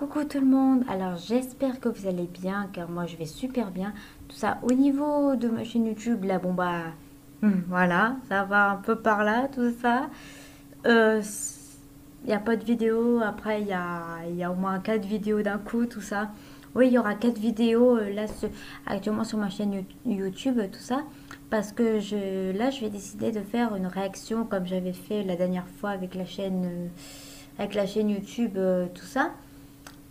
Coucou tout le monde, alors j'espère que vous allez bien car moi je vais super bien. Tout ça au niveau de ma chaîne YouTube, là bon bah voilà, ça va un peu par là tout ça. Il n'y a pas de vidéo, après il y a au moins 4 vidéos d'un coup tout ça. Oui, il y aura 4 vidéos là actuellement sur ma chaîne YouTube tout ça. Parce que là je vais décider de faire une réaction comme j'avais fait la dernière fois avec la chaîne YouTube tout ça.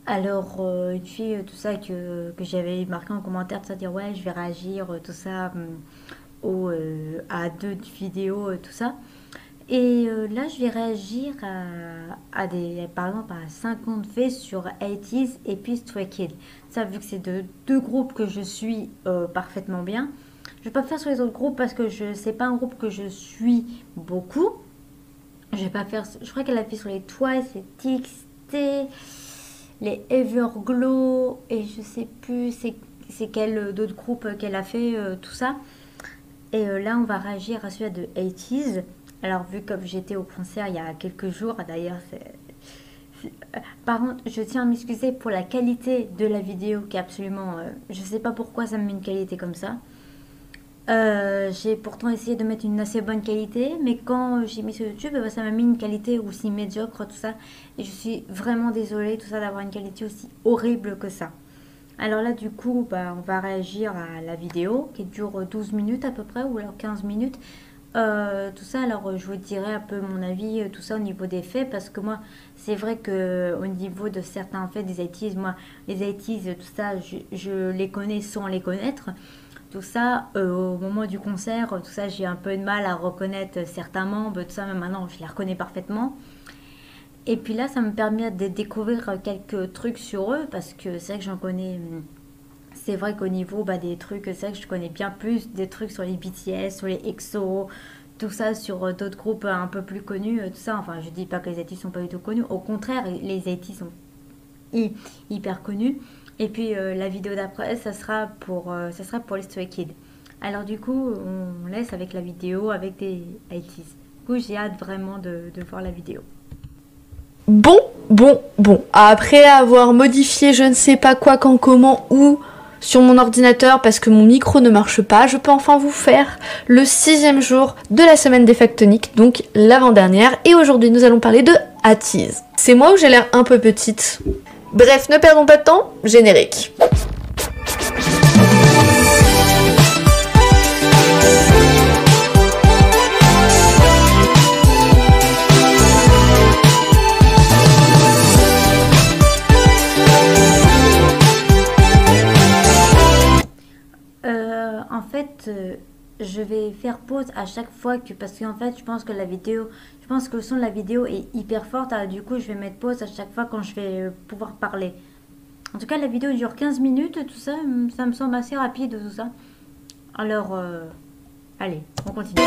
Alors, une fille, tout ça, que j'avais marqué en commentaire, tout ça, dire ouais, je vais réagir, tout ça, à 2 vidéos, tout ça. Et là, je vais réagir par exemple, à 50 faits sur 80s et puis Stray Kids. Ça, vu que c'est deux groupes que je suis parfaitement bien. Je vais pas faire sur les autres groupes parce que c'est pas un groupe que je suis beaucoup. Je vais pas faire, je crois qu'elle a fait sur les Twice, les TXT, les Everglow et je sais plus c'est quel d'autres groupes qu'elle a fait tout ça. Et là on va réagir à celui de 80s. Alors vu comme j'étais au concert il y a quelques jours d'ailleurs, par contre je tiens à m'excuser pour la qualité de la vidéo qui est absolument je sais pas pourquoi ça me met une qualité comme ça. J'ai pourtant essayé de mettre une assez bonne qualité, mais quand j'ai mis sur YouTube, ça m'a mis une qualité aussi médiocre, tout ça. Et je suis vraiment désolée, tout ça, d'avoir une qualité aussi horrible que ça. Alors là, du coup, on va réagir à la vidéo qui dure 12 minutes à peu près, ou alors 15 minutes. Tout ça, alors je vous dirai un peu mon avis, tout ça au niveau des faits, parce que moi, c'est vrai que au niveau de certains faits des 80s, moi, les 80s, tout ça, je les connais sans les connaître. Tout ça, au moment du concert, tout ça, j'ai un peu de mal à reconnaître certains membres, tout ça, mais maintenant, je les reconnais parfaitement. Et puis là, ça me permet de découvrir quelques trucs sur eux, parce que c'est vrai que j'en connais... C'est vrai qu'au niveau des trucs, c'est vrai que je connais bien plus des trucs sur les BTS, sur les EXO, tout ça, sur d'autres groupes un peu plus connus, tout ça. Enfin, je dis pas que les 80s sont pas du tout connus, au contraire, les 80s sont hyper connus. Et puis la vidéo d'après, ça sera pour les Stray Kids. Alors du coup, on laisse avec la vidéo, avec des 80s. Du coup, j'ai hâte vraiment de voir la vidéo. Bon. Après avoir modifié je ne sais pas quoi, quand, comment, où sur mon ordinateur parce que mon micro ne marche pas, je peux enfin vous faire le 6e jour de la semaine des Factoniques, donc l'avant-dernière. Et aujourd'hui, nous allons parler de ATEEZ. C'est moi ou j'ai l'air un peu petite ? Bref, ne perdons pas de temps, générique. En fait, je vais faire pause à chaque fois parce qu'en fait, je pense que le son de la vidéo est hyper fort. Alors, du coup, je vais mettre pause à chaque fois quand je vais pouvoir parler. En tout cas, la vidéo dure 15 minutes, tout ça, ça me semble assez rapide, tout ça. Alors, allez, on continue.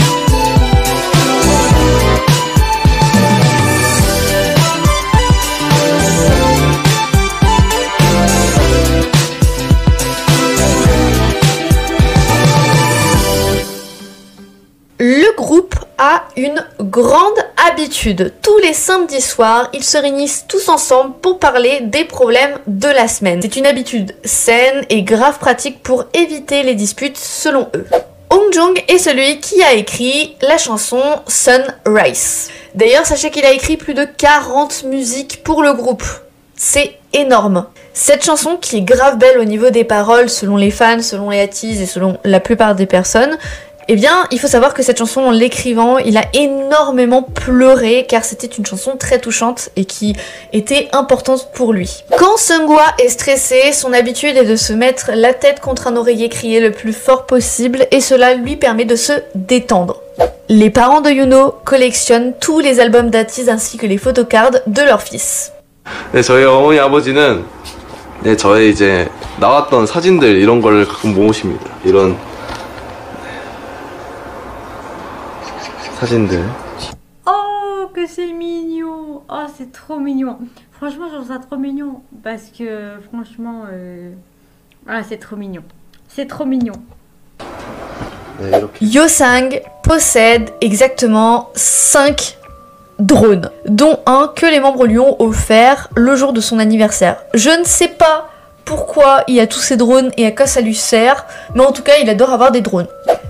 Le groupe a une grande habitude. Tous les samedis soirs, ils se réunissent tous ensemble pour parler des problèmes de la semaine. C'est une habitude saine et grave pratique pour éviter les disputes selon eux. Hong Jong est celui qui a écrit la chanson Sunrise. D'ailleurs, sachez qu'il a écrit plus de 40 musiques pour le groupe. C'est énorme. Cette chanson, qui est grave belle au niveau des paroles, selon les fans, selon les ATEEZ et selon la plupart des personnes, eh bien, il faut savoir que cette chanson, en l'écrivant, il a énormément pleuré car c'était une chanson très touchante et qui était importante pour lui. Quand Seungwa est stressé, son habitude est de se mettre la tête contre un oreiller, crier le plus fort possible et cela lui permet de se détendre. Les parents de Yuno collectionnent tous les albums d'ATEEZ ainsi que les photocards de leur fils. 네, 저희 어머니 아버지는 저의 이제 나왔던 사진들 이런 걸 가끔 모으십니다. 이런 사진들. Oh, que c'est mignon! Oh, c'est trop mignon! Franchement, je trouve ça trop mignon parce que, franchement, c'est trop mignon. C'est trop mignon. Yeosang possède exactement 5 drones, dont un que les membres lui ont offert le jour de son anniversaire. Je ne sais pas pourquoi il y a tous ces drones et à quoi ça lui sert, mais en tout cas il adore avoir des drones.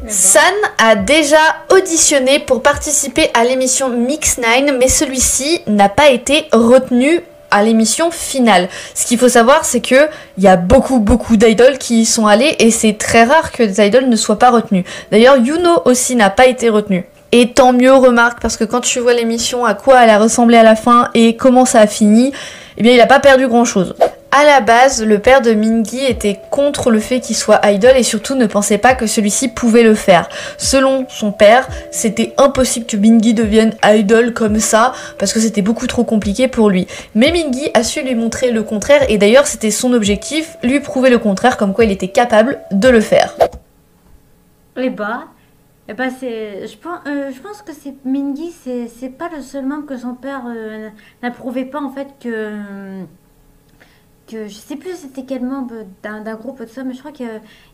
San a déjà auditionné pour participer à l'émission Mix 9, mais celui-ci n'a pas été retenu à l'émission finale. Ce qu'il faut savoir, c'est que il y a beaucoup d'idoles qui y sont allés et c'est très rare que des idoles ne soient pas retenues. D'ailleurs, Yuno aussi n'a pas été retenu. Et tant mieux, remarque, parce que quand tu vois l'émission, à quoi elle a ressemblé à la fin et comment ça a fini, eh bien il a pas perdu grand chose. À la base, le père de Mingi était contre le fait qu'il soit idol et surtout ne pensait pas que celui-ci pouvait le faire. Selon son père, c'était impossible que Mingi devienne idol comme ça parce que c'était beaucoup trop compliqué pour lui. Mais Mingi a su lui montrer le contraire et d'ailleurs c'était son objectif, lui prouver le contraire comme quoi il était capable de le faire. Je pense que c'est Mingi, c'est pas le seul membre que son père n'approuvait pas en fait que je sais plus c'était quel membre d'un groupe de ça, mais je crois qu'il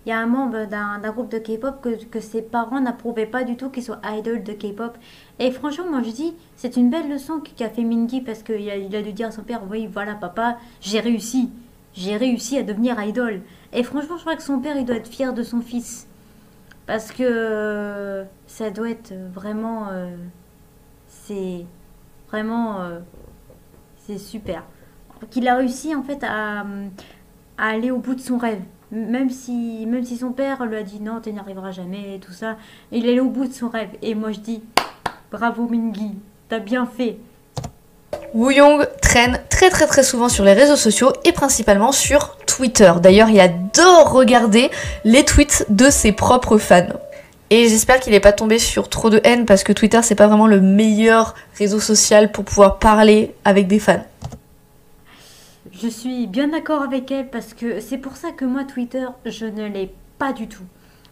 y a un membre d'un groupe de K-pop que ses parents n'approuvaient pas du tout qu'il soit idol de K-pop. Et franchement, moi je dis, c'est une belle leçon qu'a fait Mingi parce il a dû dire à son père, oui voilà papa, j'ai réussi à devenir idol. Et franchement, je crois que son père il doit être fier de son fils parce que ça doit être vraiment, c'est vraiment, c'est super qu'il a réussi en fait à aller au bout de son rêve. Même si son père lui a dit non, tu n'y arriveras jamais, et tout ça, il est allé au bout de son rêve. Et moi je dis, bravo Mingi, t'as bien fait. Wooyoung traîne très souvent sur les réseaux sociaux et principalement sur Twitter. D'ailleurs, il adore regarder les tweets de ses propres fans. Et j'espère qu'il n'est pas tombé sur trop de haine parce que Twitter c'est pas vraiment le meilleur réseau social pour pouvoir parler avec des fans. Je suis bien d'accord avec elle parce que c'est pour ça que moi Twitter je ne l'ai pas du tout.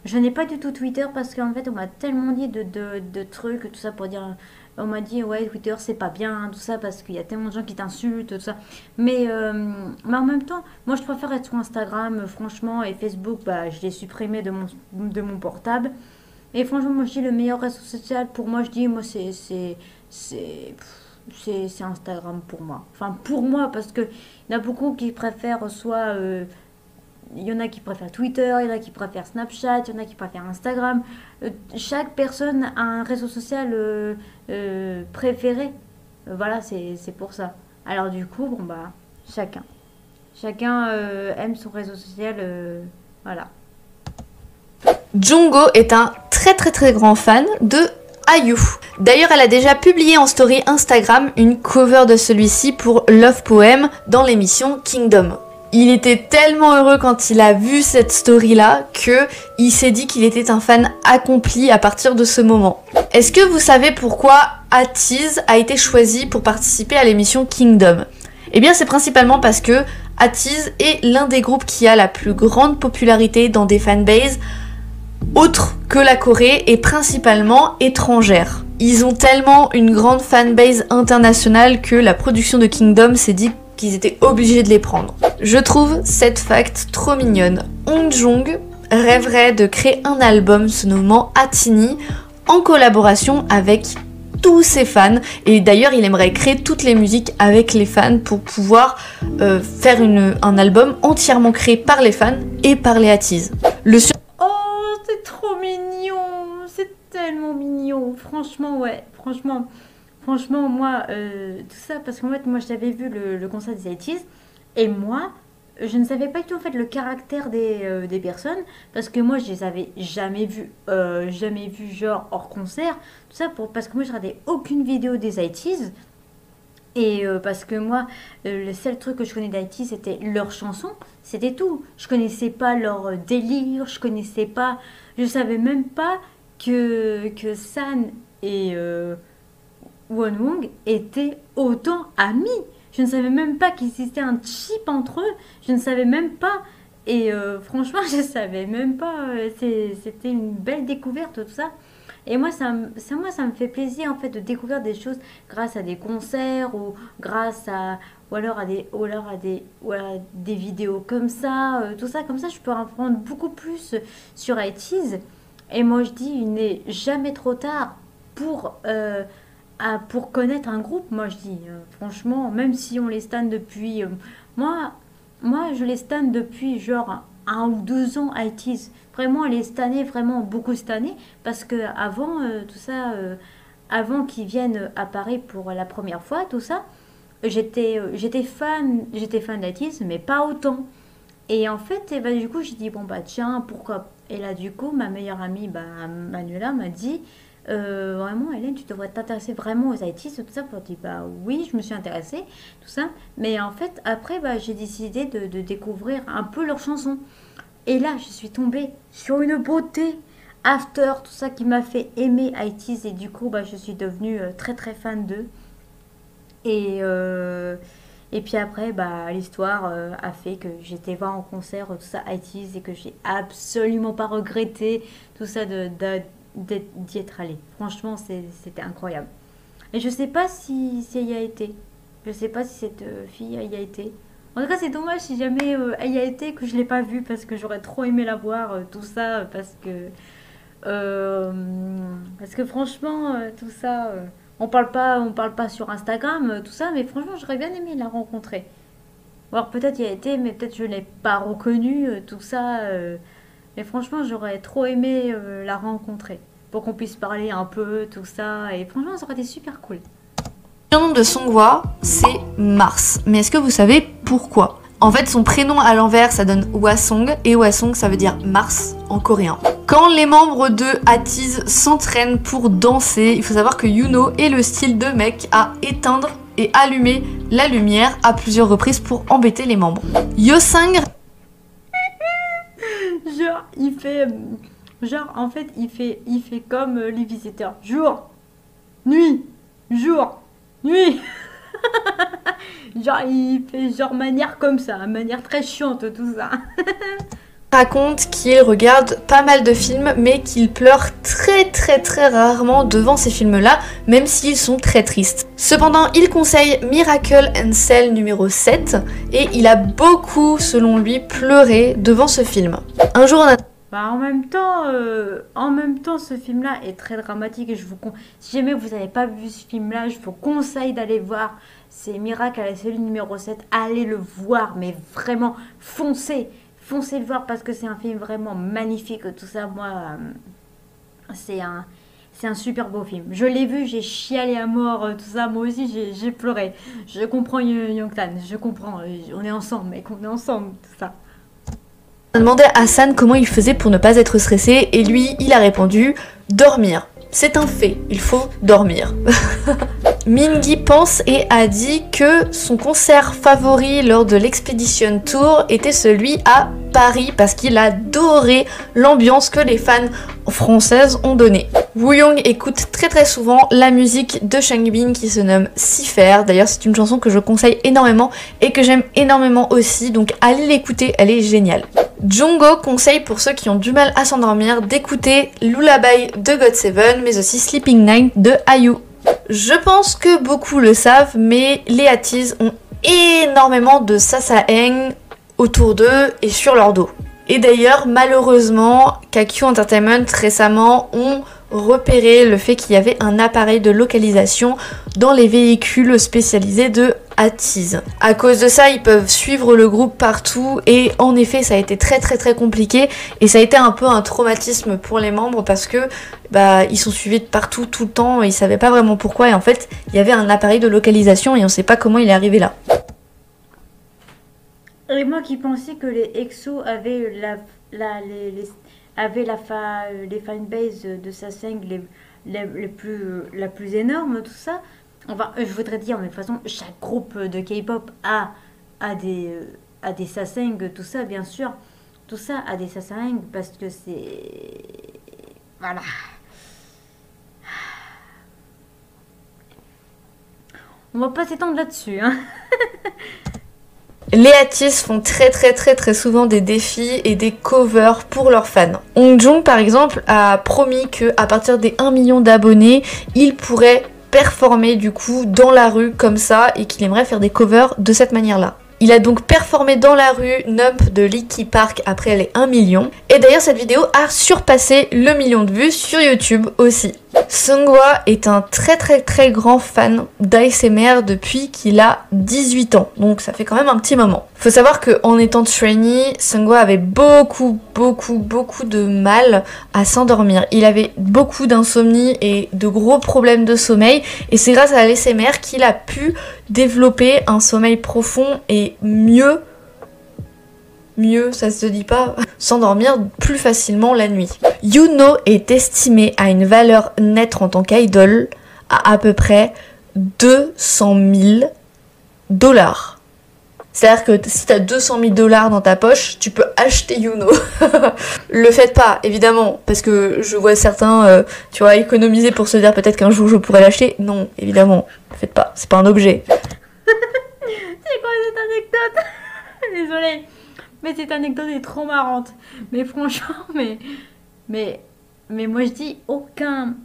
Je n'ai pas du tout Twitter parce qu'en fait on m'a tellement dit de trucs, tout ça pour dire, on m'a dit ouais Twitter c'est pas bien, tout ça parce qu'il y a tellement de gens qui t'insultent, tout ça. Mais en même temps, moi je préfère être sur Instagram franchement et Facebook, bah je l'ai supprimé de mon portable. Et franchement moi je dis le meilleur réseau social pour moi, je dis moi c'est Instagram pour moi. Enfin, pour moi, parce que il y en a beaucoup qui préfèrent soit... il y en a qui préfèrent Twitter, il y en a qui préfèrent Snapchat, il y en a qui préfèrent Instagram. Chaque personne a un réseau social préféré. Voilà, c'est pour ça. Alors du coup, bon bah, chacun. Chacun aime son réseau social, voilà. Jungho est un très grand fan de IU. D'ailleurs, elle a déjà publié en story Instagram une cover de celui-ci pour Love Poem dans l'émission Kingdom. Il était tellement heureux quand il a vu cette story-là que il s'est dit qu'il était un fan accompli à partir de ce moment. Est-ce que vous savez pourquoi Atiz a été choisi pour participer à l'émission Kingdom ? Eh bien, c'est principalement parce que Atiz est l'un des groupes qui a la plus grande popularité dans des fanbases autres que la Corée et principalement étrangères. Ils ont tellement une grande fanbase internationale que la production de Kingdom s'est dit qu'ils étaient obligés de les prendre. Je trouve cette fact trop mignonne. Hongjoong rêverait de créer un album se nommant Atini en collaboration avec tous ses fans et d'ailleurs il aimerait créer toutes les musiques avec les fans pour pouvoir faire un album entièrement créé par les fans et par les Atiz. Oh, c'est trop mignon, c'est tellement mignon, franchement, ouais, franchement, moi, tout ça, parce qu'en fait, moi, j'avais vu le concert des ITZY, et moi, je ne savais pas du tout, en fait, le caractère des personnes, parce que moi, je les avais jamais vus, genre, hors concert, tout ça, parce que moi, je regardais aucune vidéo des ITZY, et parce que moi, le seul truc que je connais d'ITZY, c'était leurs chansons, c'était tout. Je connaissais pas leur délire, je savais même pas que San et Wonwoong étaient autant amis. Je ne savais même pas qu'il existait un chip entre eux, je ne savais même pas. Et franchement, je savais même pas. C'était une belle découverte, tout ça. Et moi, ça me fait plaisir en fait de découvrir des choses grâce à des concerts ou grâce à ou alors à des vidéos comme ça, tout ça comme ça, je peux en apprendre beaucoup plus sur ITZY. Et moi, je dis, il n'est jamais trop tard pour pour connaître un groupe, moi je dis, franchement, même si on les stan depuis... moi, je les stan depuis genre 1 ou 2 ans, IT's. Vraiment, les stanner, vraiment beaucoup stanner. Parce que avant, tout ça, avant qu'ils viennent à Paris pour la première fois, tout ça, j'étais fan d'IT's, mais pas autant. Et en fait, et bah, du coup, j'ai dit, bon, bah tiens, pourquoi? Et là, du coup, ma meilleure amie, bah, Manuela, m'a dit, vraiment, Hélène, tu devrais t'intéresser vraiment aux ITs, tout ça. Pour dire, bah oui, je me suis intéressée, tout ça. Mais en fait, après, bah, j'ai décidé de découvrir un peu leurs chansons. Et là, je suis tombée sur une beauté. After, tout ça qui m'a fait aimer ITs. Et du coup, bah, je suis devenue très très fan d'eux. Et puis après, bah, l'histoire a fait que j'étais voir en concert tout ça IT's et que j'ai absolument pas regretté tout ça d'y être allée. Franchement, c'était incroyable. Et je sais pas si elle y a été. Je sais pas si cette fille y a été. En tout cas, c'est dommage si jamais elle y a été que je l'ai pas vue parce que j'aurais trop aimé la voir, tout ça, parce que franchement, tout ça, on parle pas sur Instagram, tout ça, mais franchement, j'aurais bien aimé la rencontrer. Alors peut-être y a été, mais peut-être je l'ai pas reconnue, tout ça. Mais franchement, j'aurais trop aimé la rencontrer pour qu'on puisse parler un peu, tout ça. Et franchement, ça aurait été super cool. Le nom de Songhwa, c'est Mars. Mais est-ce que vous savez pourquoi? En fait, son prénom à l'envers, ça donne Hwasong, et Hwasong, ça veut dire Mars en coréen. Quand les membres de ATEEZ s'entraînent pour danser, il faut savoir que Yuno est le style de mec à éteindre et allumer la lumière à plusieurs reprises pour embêter les membres. Yosang, Genre, il fait... Genre, en fait, il fait comme les visiteurs. Jour, nuit, jour, nuit. Genre, il fait genre manière comme ça, manière très chiante, tout ça. raconte qu'il regarde pas mal de films, mais qu'il pleure très rarement devant ces films-là, même s'ils sont très tristes. Cependant, il conseille Miracle and Cell numéro 7, et il a beaucoup, selon lui, pleuré devant ce film. Un jour, on a... Bah, en même temps, ce film-là est très dramatique et si jamais vous n'avez pas vu ce film-là, je vous conseille d'aller voir. C'est Miracle à la cellule numéro 7. Allez le voir, mais vraiment, foncez le voir parce que c'est un film vraiment magnifique. Tout ça, moi, c'est un super beau film. Je l'ai vu, j'ai chialé à mort, tout ça. Moi aussi, j'ai pleuré. Je comprends Youngtan, je comprends. On est ensemble, mec, on est ensemble, tout ça. On a demandé à Hassan comment il faisait pour ne pas être stressé et lui, il a répondu « Dormir. C'est un fait, il faut dormir. » Mingi pense et a dit que son concert favori lors de l'Expedition Tour était celui à Paris parce qu'il adorait l'ambiance que les fans françaises ont donnée. Wooyoung écoute très souvent la musique de Changbin qui se nomme Cipher. D'ailleurs, c'est une chanson que je conseille énormément et que j'aime énormément aussi, donc allez l'écouter, elle est géniale. Jungkook conseille pour ceux qui ont du mal à s'endormir d'écouter Lullaby de GOT7 mais aussi Sleeping Night de IU. Je pense que beaucoup le savent, mais les ATEEZ ont énormément de sasaeng autour d'eux et sur leur dos. Et d'ailleurs, malheureusement, KQ Entertainment récemment ont repéré le fait qu'il y avait un appareil de localisation dans les véhicules spécialisés de ATEEZ. À cause de ça, ils peuvent suivre le groupe partout et en effet, ça a été très compliqué et ça a été un peu un traumatisme pour les membres parce que ils sont suivis de partout tout le temps et ils savaient pas vraiment pourquoi et en fait, il y avait un appareil de localisation et on sait pas comment il est arrivé là. Et moi qui pensais que les EXO avaient les fanbases de Sasaeng la plus énorme, tout ça. Enfin, je voudrais dire, mais de toute façon, chaque groupe de K-pop a des Sasaeng, tout ça, bien sûr. Tout ça a des Sasaeng parce que c'est... Voilà. On va pas s'étendre là-dessus, hein. Les ATEEZ font très souvent des défis et des covers pour leurs fans. Hongjoong par exemple a promis qu'à partir des 1 million d'abonnés, il pourrait performer du coup dans la rue comme ça et qu'il aimerait faire des covers de cette manière-là. Il a donc performé dans la rue Nump de Linkin Park après les 1 million. Et d'ailleurs cette vidéo a surpassé le 1 million de vues sur YouTube aussi. Seunghwa est un très grand fan d'ASMR depuis qu'il a 18 ans, donc ça fait quand même un petit moment. Faut savoir qu'en étant trainee, Seunghwa avait beaucoup de mal à s'endormir. Il avait beaucoup d'insomnie et de gros problèmes de sommeil, et c'est grâce à l'ASMR qu'il a pu développer un sommeil profond et mieux, ça se dit pas, s'endormir plus facilement la nuit. Yuno est estimé à une valeur nette en tant qu'idol à peu près 200 000 $. C'est-à-dire que si t'as 200 000 $ dans ta poche, tu peux acheter Yuno. Le faites pas, évidemment, parce que je vois certains, tu vois, économiser pour se dire peut-être qu'un jour je pourrais l'acheter. Non, évidemment, le faites pas, c'est pas un objet. C'est quoi cette anecdote? Désolée. Mais cette anecdote est trop marrante. Mais franchement, mais moi je dis aucun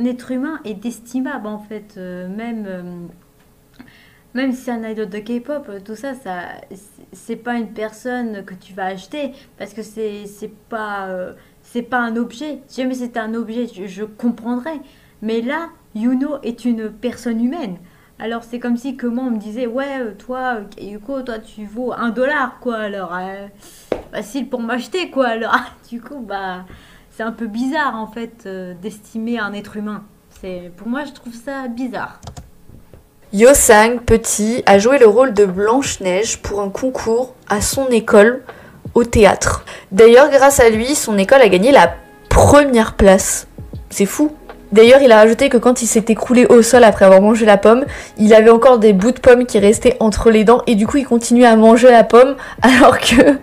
être humain est estimable en fait. Même si c'est un idol de K-pop, tout ça, c'est pas une personne que tu vas acheter parce que c'est pas un objet. Si jamais c'était un objet, je comprendrais. Mais là, Yuno est une personne humaine. Alors c'est comme si que moi on me disait ouais toi Yuko toi tu vaux 1 $ quoi alors facile pour m'acheter quoi alors du coup bah c'est un peu bizarre en fait d'estimer un être humain. Pour moi je trouve ça bizarre. Yeosang, petit, a joué le rôle de Blanche-Neige pour un concours à son école au théâtre. D'ailleurs grâce à lui son école a gagné la première place. C'est fou. D'ailleurs, il a rajouté que quand il s'est écroulé au sol après avoir mangé la pomme, il avait encore des bouts de pomme qui restaient entre les dents et du coup, il continuait à manger la pomme alors que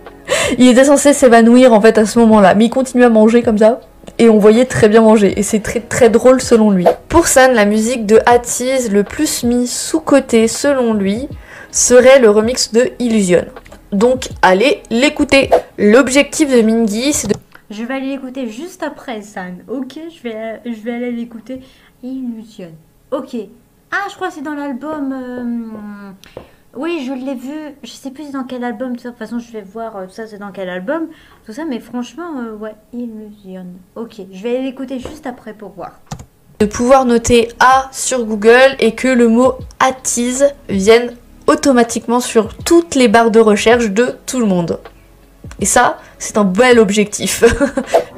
il était censé s'évanouir en fait à ce moment-là. Mais il continuait à manger comme ça et on voyait très bien manger et c'est très drôle selon lui. Pour San, la musique de Atiz le plus mis sous-côté selon lui serait le remix de Illusion. Donc, allez l'écouter. L'objectif de Mingi, c'est de... Je vais aller l'écouter juste après San. Ok, je vais aller l'écouter. Illusion. Ok. Ah, je crois que c'est dans l'album. Oui, je l'ai vu. Je sais plus dans quel album. De toute façon, je vais voir tout ça, c'est dans quel album. Tout ça, mais franchement, ouais, Illusion. Ok, je vais aller l'écouter juste après pour voir. De pouvoir noter A sur Google et que le mot Atiz vienne automatiquement sur toutes les barres de recherche de tout le monde. Et ça, c'est un bel objectif.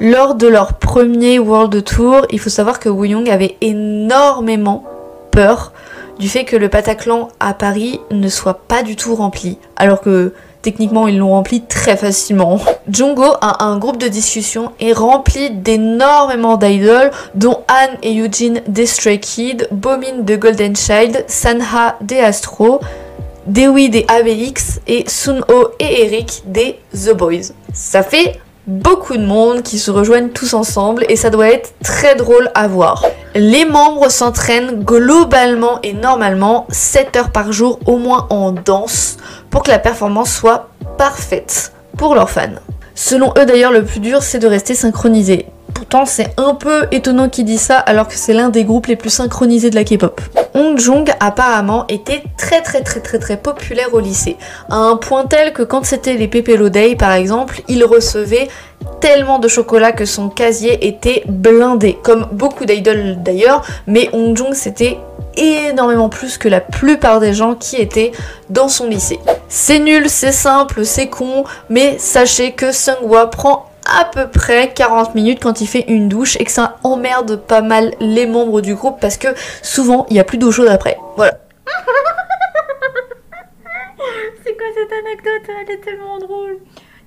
Lors de leur premier World Tour, il faut savoir que Wooyoung avait énormément peur du fait que le Bataclan à Paris ne soit pas du tout rempli. Alors que techniquement, ils l'ont rempli très facilement. Jungkook a un groupe de discussion et rempli d'énormément d'idoles, dont Anne et Eugene des Stray Kids, Bomin de Golden Child, Sanha des Astro, Dewi des ABX et Sunho et Eric des The Boys. Ça fait beaucoup de monde qui se rejoignent tous ensemble et ça doit être très drôle à voir. Les membres s'entraînent globalement et normalement 7 heures par jour au moins en danse pour que la performance soit parfaite pour leurs fans. Selon eux d'ailleurs, le plus dur c'est de rester synchronisé. Pourtant c'est un peu étonnant qu'ils disent ça alors que c'est l'un des groupes les plus synchronisés de la K-pop. Hongjoong apparemment était très populaire au lycée, à un point tel que quand c'était les Pépélo Day par exemple, il recevait tellement de chocolat que son casier était blindé, comme beaucoup d'idoles d'ailleurs, mais Hongjoong c'était énormément plus que la plupart des gens qui étaient dans son lycée. C'est nul, c'est simple, c'est con, mais sachez que Seunghwa prend à peu près 40 minutes quand il fait une douche et que ça emmerde pas mal les membres du groupe parce que souvent il n'y a plus d'eau chaude après. Voilà. C'est quoi cette anecdote? Elle est tellement drôle.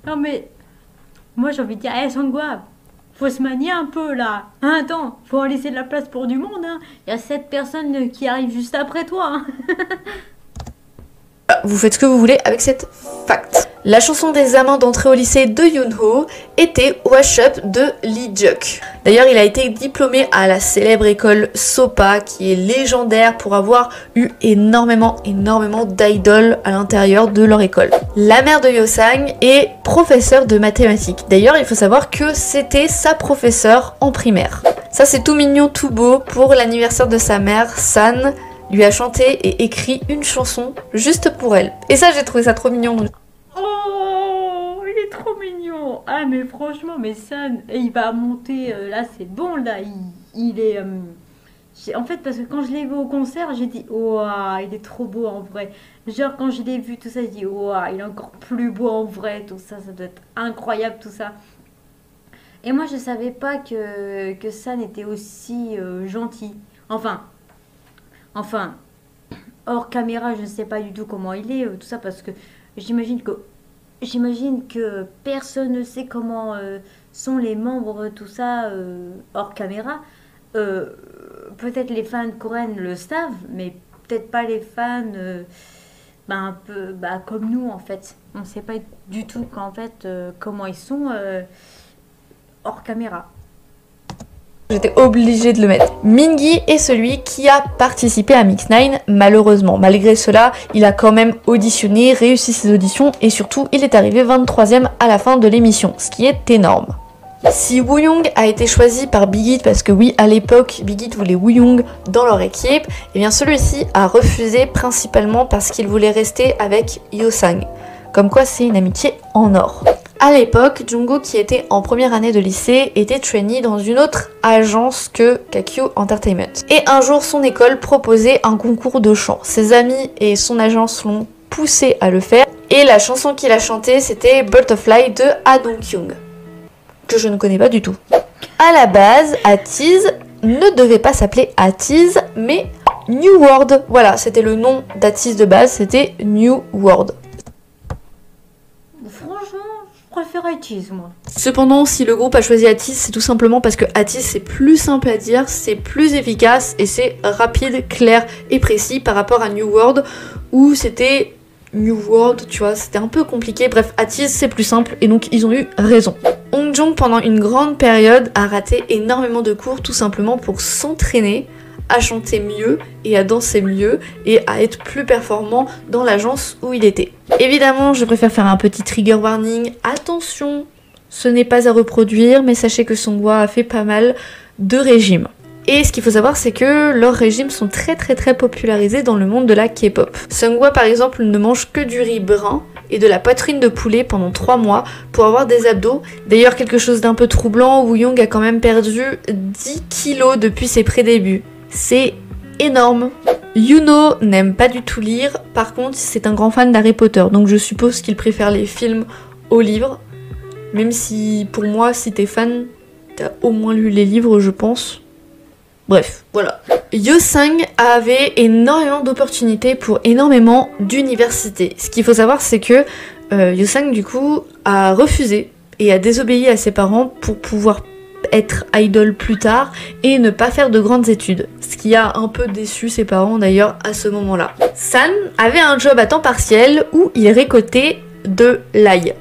Non mais, moi j'ai envie de dire, hey Seunghwa, faut se manier un peu là. Hein, attends, faut en laisser de la place pour du monde. Hein. Il y a 7 personnes qui arrivent juste après toi. Hein. Vous faites ce que vous voulez avec cette fact. La chanson des amants d'entrée au lycée de Yoonho était Wash Up de Lee Juk. D'ailleurs, il a été diplômé à la célèbre école Sopa, qui est légendaire pour avoir eu énormément d'idoles à l'intérieur de leur école. La mère de Yeosang est professeure de mathématiques. D'ailleurs, il faut savoir que c'était sa professeure en primaire. Ça, c'est tout mignon, tout beau. Pour l'anniversaire de sa mère, San lui a chanté et écrit une chanson juste pour elle. Et ça, j'ai trouvé ça trop mignon. Oh, il est trop mignon. Ah mais franchement, mais San, il va monter, là c'est bon, là, il est... en fait, parce que quand je l'ai vu au concert, j'ai dit, waouh, il est trop beau en vrai. Genre, quand je l'ai vu, tout ça, j'ai dit, waouh, il est encore plus beau en vrai, tout ça, ça doit être incroyable, tout ça. Et moi, je savais pas que San était aussi gentil. Enfin, enfin, hors caméra, je ne sais pas du tout comment il est, tout ça, parce que j'imagine que, j'imagine que personne ne sait comment sont les membres, tout ça, hors caméra. Euh, Peut-être les fans coréens le savent, mais peut-être pas les fans bah, un peu bah, comme nous, en fait. On ne sait pas du tout qu'en fait, comment ils sont hors caméra. J'étais obligée de le mettre. Mingi est celui qui a participé à Mix 9, malheureusement. Malgré cela, il a quand même auditionné, réussi ses auditions et surtout, il est arrivé 23e à la fin de l'émission, ce qui est énorme. Si Wooyoung a été choisi par Big Hit parce que oui, à l'époque, Big Hit voulait Wooyoung dans leur équipe, et bien celui-ci a refusé principalement parce qu'il voulait rester avec Yeosang. Comme quoi, c'est une amitié en or. À l'époque, Jungkook, qui était en première année de lycée, était trainee dans une autre agence que Kakyo Entertainment. Et un jour, son école proposait un concours de chant. Ses amis et son agence l'ont poussé à le faire. Et la chanson qu'il a chantée, c'était Butterfly de Ah Dong-kyung, que je ne connais pas du tout. À la base, ATEEZ ne devait pas s'appeler ATEEZ, mais New World. Voilà, c'était le nom d'ATEEZ de base, c'était New World. Franchement, je préfère ITZY, moi. Cependant, si le groupe a choisi ATEEZ, c'est tout simplement parce que ATEEZ c'est plus simple à dire, c'est plus efficace et c'est rapide, clair et précis par rapport à New World où c'était New World, tu vois, c'était un peu compliqué. Bref, ATEEZ c'est plus simple et donc ils ont eu raison. Hongjoong pendant une grande période a raté énormément de cours tout simplement pour s'entraîner à chanter mieux et à danser mieux et à être plus performant dans l'agence où il était. Évidemment, je préfère faire un petit trigger warning. Attention, ce n'est pas à reproduire, mais sachez que Songhwa a fait pas mal de régimes. Et ce qu'il faut savoir, c'est que leurs régimes sont très popularisés dans le monde de la K-pop. Songhwa par exemple ne mange que du riz brun et de la poitrine de poulet pendant 3 mois pour avoir des abdos. D'ailleurs, quelque chose d'un peu troublant, Wooyoung a quand même perdu 10 kilos depuis ses prédébuts. C'est énorme. Yuno n'aime pas du tout lire, par contre c'est un grand fan d'Harry Potter, donc je suppose qu'il préfère les films aux livres. Même si pour moi, si t'es fan, t'as au moins lu les livres, je pense. Bref, voilà. Yeosang avait énormément d'opportunités pour énormément d'universités. Ce qu'il faut savoir, c'est que Yeosang du coup a refusé et a désobéi à ses parents pour pouvoir être idol plus tard et ne pas faire de grandes études. Ce qui a un peu déçu ses parents d'ailleurs à ce moment-là. San avait un job à temps partiel où il récoltait de l'ail.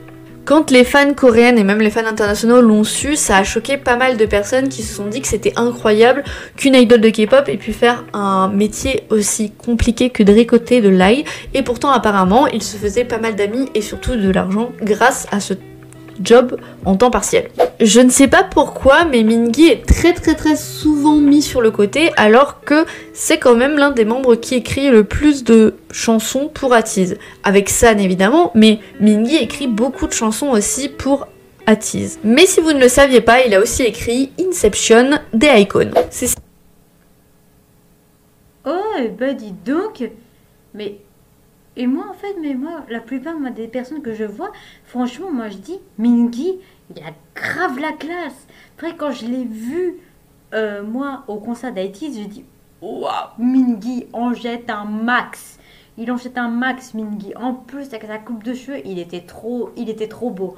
Quand les fans coréennes et même les fans internationaux l'ont su, ça a choqué pas mal de personnes qui se sont dit que c'était incroyable qu'une idol de K-pop ait pu faire un métier aussi compliqué que de récolter de l'ail. Et pourtant apparemment, il se faisait pas mal d'amis et surtout de l'argent grâce à ce job en temps partiel. Je ne sais pas pourquoi, mais Mingi est très souvent mis sur le côté, alors que c'est quand même l'un des membres qui écrit le plus de chansons pour ATEEZ. Avec San évidemment, mais Mingi écrit beaucoup de chansons aussi pour ATEEZ. Mais si vous ne le saviez pas, il a aussi écrit Inception des iKON. Oh, et bah dis donc. Mais... Et moi, en fait, mais moi, la plupart des personnes que je vois, franchement, moi, je dis, Mingi, il a grave la classe. Après, quand je l'ai vu, moi, au concert d'ITZY, je dis, waouh, Mingi en jette un max. Il en jette un max, Mingi. En plus, avec sa coupe de cheveux, il était trop beau.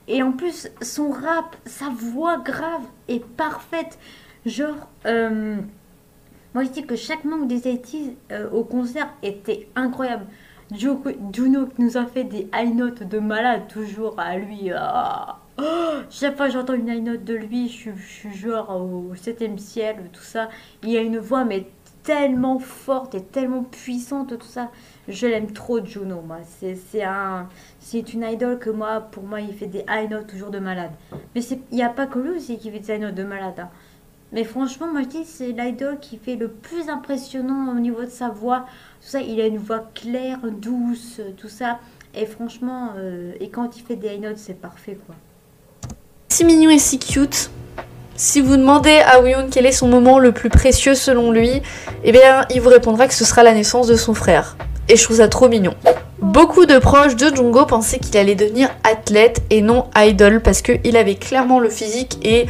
Et en plus, son rap, sa voix grave est parfaite. Genre, moi, je dis que chaque membre des ITZY au concert était incroyable. Juno qui nous a fait des high notes de malade, toujours à lui. Chaque fois que j'entends une high note de lui, je suis genre au 7e ciel, tout ça. Il a une voix, mais tellement forte et tellement puissante, tout ça. Je l'aime trop, Juno, moi. C'est une idole que moi, pour moi, il fait des high notes toujours de malade. Mais il n'y a pas que lui aussi qui fait des high notes de malade. Hein. Mais franchement, moi je dis c'est l'idol qui fait le plus impressionnant au niveau de sa voix. Tout ça, il a une voix claire, douce, tout ça. Et franchement, et quand il fait des high notes, c'est parfait quoi. Si mignon et si cute, Si vous demandez à Wooyoung quel est son moment le plus précieux selon lui, eh bien il vous répondra que ce sera la naissance de son frère. Et je trouve ça trop mignon. Beaucoup de proches de Jungho pensaient qu'il allait devenir athlète et non idol parce qu'il avait clairement le physique et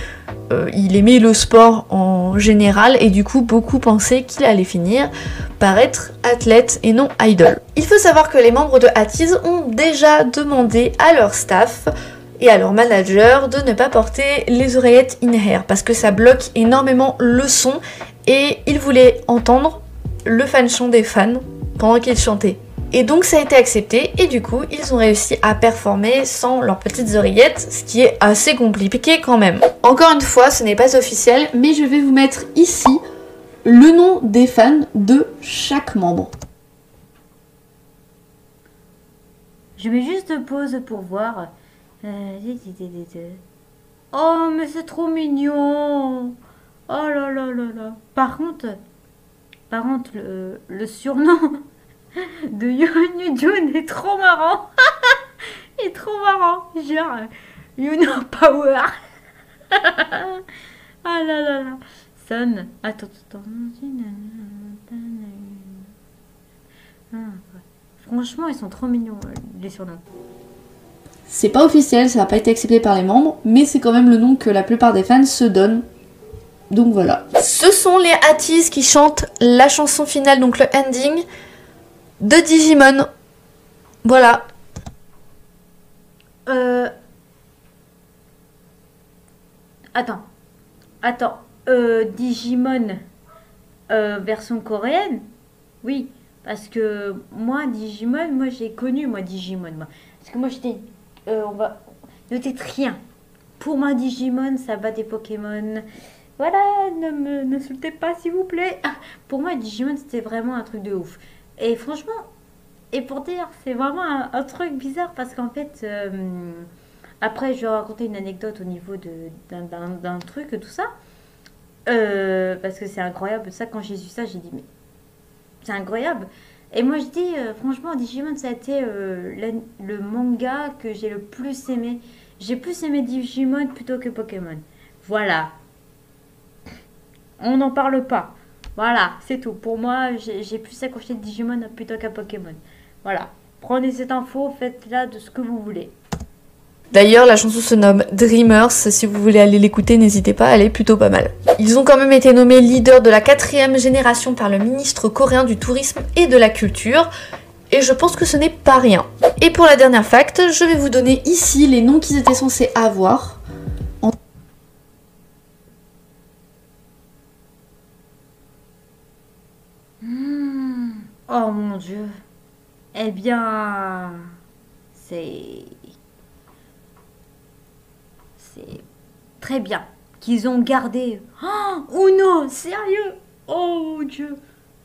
il aimait le sport en général et du coup beaucoup pensaient qu'il allait finir par être athlète et non idol. Il faut savoir que les membres de ATEEZ ont déjà demandé à leur staff et à leur manager de ne pas porter les oreillettes in-ear parce que ça bloque énormément le son et ils voulaient entendre le fan chant des fans pendant qu'ils chantaient. Et donc ça a été accepté et du coup ils ont réussi à performer sans leurs petites oreillettes, ce qui est assez compliqué quand même. Encore une fois, ce n'est pas officiel, mais je vais vous mettre ici le nom des fans de chaque membre. Je mets juste pause pour voir. Oh, mais c'est trop mignon. Oh là là là là. Par contre, le surnom de Yeonjun est trop marrant. Il est trop marrant. Genre, You know Power. Ah là là là. Son. Attends. Franchement, ils sont trop mignons, les surnoms. C'est pas officiel, ça n'a pas été accepté par les membres, mais c'est quand même le nom que la plupart des fans se donnent. Donc voilà. Ce sont les ATEEZ qui chantent la chanson finale, donc le ending de Digimon. Voilà. Attends. Digimon version coréenne? Oui, parce que moi j'ai connu Digimon. Parce que moi j'étais... ne dites rien. Pour moi Digimon, ça va des Pokémon. Voilà, ne m'insultez pas s'il vous plaît. Pour moi Digimon c'était vraiment un truc de ouf. Et franchement, et pour dire, c'est vraiment un truc bizarre parce qu'en fait... après, je vais raconter une anecdote au niveau d'un truc, tout ça. Parce que c'est incroyable. Ça, quand j'ai su ça, j'ai dit, mais c'est incroyable. Et moi, je dis, franchement, Digimon, ça a été le manga que j'ai le plus aimé. J'ai plus aimé Digimon plutôt que Pokémon. Voilà. On n'en parle pas. Voilà, c'est tout. Pour moi, j'ai plus accroché de Digimon plutôt qu'à Pokémon. Voilà. Prenez cette info, faites-la de ce que vous voulez. D'ailleurs, la chanson se nomme Dreamers, si vous voulez aller l'écouter, n'hésitez pas, elle est plutôt pas mal. Ils ont quand même été nommés leaders de la 4e génération par le ministre coréen du tourisme et de la culture, et je pense que ce n'est pas rien. Et pour la dernière fact, je vais vous donner ici les noms qu'ils étaient censés avoir. Oh mon Dieu. Eh bien, c'est très bien qu'ils ont gardé. Oh non, sérieux. Oh mon Dieu.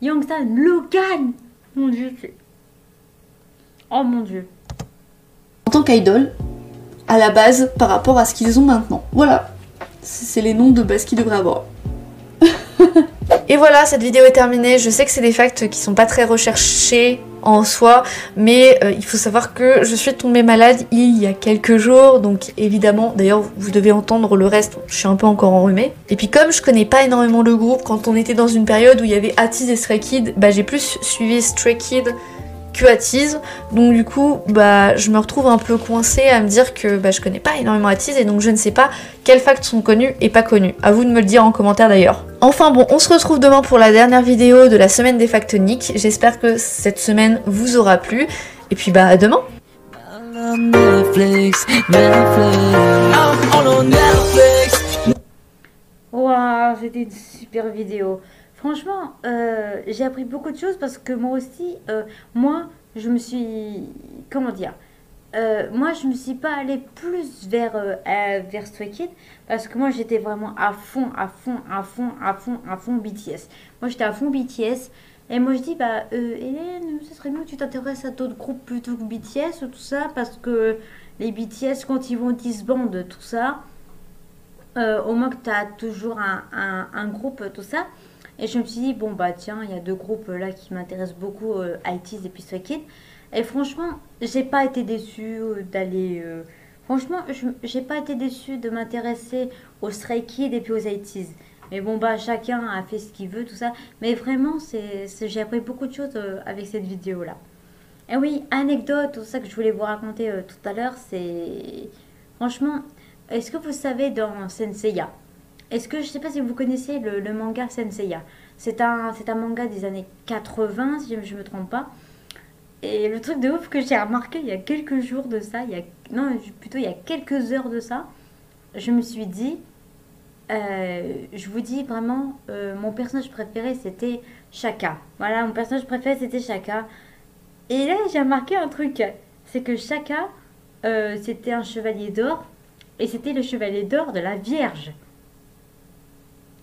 Youngsan, Logan. Mon Dieu, c'est... Oh mon Dieu. En tant qu'idol, à la base, par rapport à ce qu'ils ont maintenant. Voilà. C'est les noms de base qu'ils devraient avoir. Et voilà, cette vidéo est terminée. Je sais que c'est des facts qui sont pas très recherchés en soi, mais il faut savoir que je suis tombée malade il y a quelques jours, donc évidemment, d'ailleurs vous devez entendre le reste, je suis un peu encore enrhumée. Et puis comme je connais pas énormément le groupe, quand on était dans une période où il y avait ATEEZ et Stray Kids, j'ai plus suivi Stray Kids que ATEEZ, donc du coup je me retrouve un peu coincée à me dire que je connais pas énormément ATEEZ et donc je ne sais pas quels facts sont connus et pas connus. À vous de me le dire en commentaire d'ailleurs. Enfin bon, on se retrouve demain pour la dernière vidéo de la semaine des factoniques. J'espère que cette semaine vous aura plu et puis à demain. Waouh, c'était une super vidéo. Franchement, j'ai appris beaucoup de choses parce que moi aussi, je me suis... Comment dire moi, je me suis pas allée plus vers Stray Kids parce que moi, j'étais vraiment à fond BTS. Moi, j'étais à fond BTS. Et moi, je dis, Hélène, ça serait mieux que tu t'intéresses à d'autres groupes plutôt que BTS ou tout ça parce que les BTS, quand ils vont disband, tout ça, au moins que tu as toujours un groupe, tout ça. Et je me suis dit, tiens, il y a deux groupes là qui m'intéressent beaucoup, ITZY et puis Stray Kids. Et franchement, j'ai pas été déçue d'aller... Franchement, j'ai pas été déçue de m'intéresser aux Stray Kids et puis aux 80s. Mais bon, bah, chacun a fait ce qu'il veut, tout ça. Mais vraiment, j'ai appris beaucoup de choses avec cette vidéo-là. Et oui, anecdote, tout ça que je voulais vous raconter tout à l'heure, c'est... Franchement, est-ce que vous savez dans Senseiya? Est-ce que, je sais pas si vous connaissez le manga Senseiya. C'est un manga des années 80, si je me trompe pas. Et le truc de ouf que j'ai remarqué il y a quelques jours de ça, non, plutôt il y a quelques heures de ça, je me suis dit, je vous dis vraiment, mon personnage préféré c'était Shaka. Voilà, mon personnage préféré c'était Shaka. Et là j'ai remarqué un truc, c'est que Shaka, c'était un chevalier d'or, et c'était le chevalier d'or de la Vierge.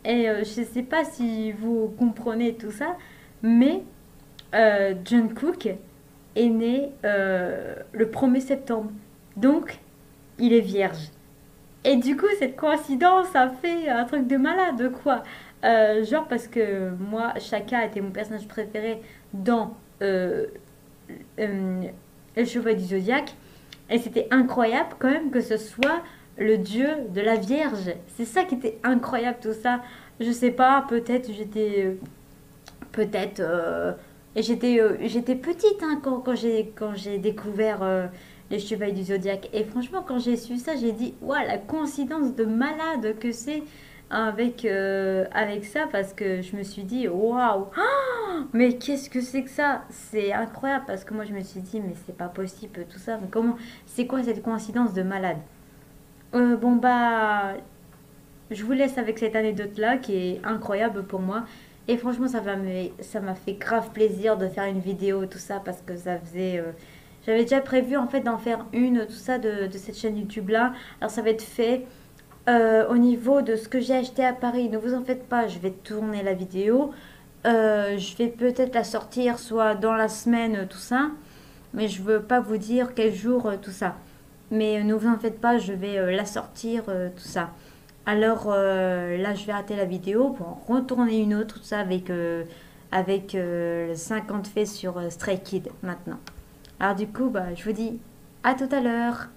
Et je sais pas si vous comprenez tout ça, mais Jungkook est né le 1er septembre. Donc, il est vierge. Et du coup, cette coïncidence a fait un truc de malade, quoi. Genre parce que moi, Shaka était mon personnage préféré dans Le Chevalier du Zodiaque. Et c'était incroyable quand même que ce soit le dieu de la Vierge. C'est ça qui était incroyable, tout ça. Je sais pas, peut-être j'étais... peut-être... et j'étais petite hein, quand j'ai découvert les Chevaliers du Zodiaque. Et franchement, quand j'ai su ça, j'ai dit, waouh, la coïncidence de malade que c'est avec ça, parce que je me suis dit, waouh, mais qu'est-ce que c'est que ça? C'est incroyable, parce que moi je me suis dit, mais c'est pas possible tout ça. Mais comment, c'est quoi cette coïncidence de malade? Bon bah, je vous laisse avec cette anecdote-là qui est incroyable pour moi. Et franchement, ça m'a fait grave plaisir de faire une vidéo, tout ça, parce que ça faisait... j'avais déjà prévu en fait d'en faire une, tout ça, de cette chaîne YouTube-là. Alors ça va être fait au niveau de ce que j'ai acheté à Paris. Ne vous en faites pas, je vais tourner la vidéo. Je vais peut-être la sortir soit dans la semaine, tout ça. Mais je veux pas vous dire quel jour, tout ça. Mais ne vous en faites pas, je vais la sortir, tout ça. Alors là, je vais arrêter la vidéo pour en retourner une autre, tout ça, avec 50 faits sur Stray Kids maintenant. Alors du coup, bah, je vous dis à tout à l'heure.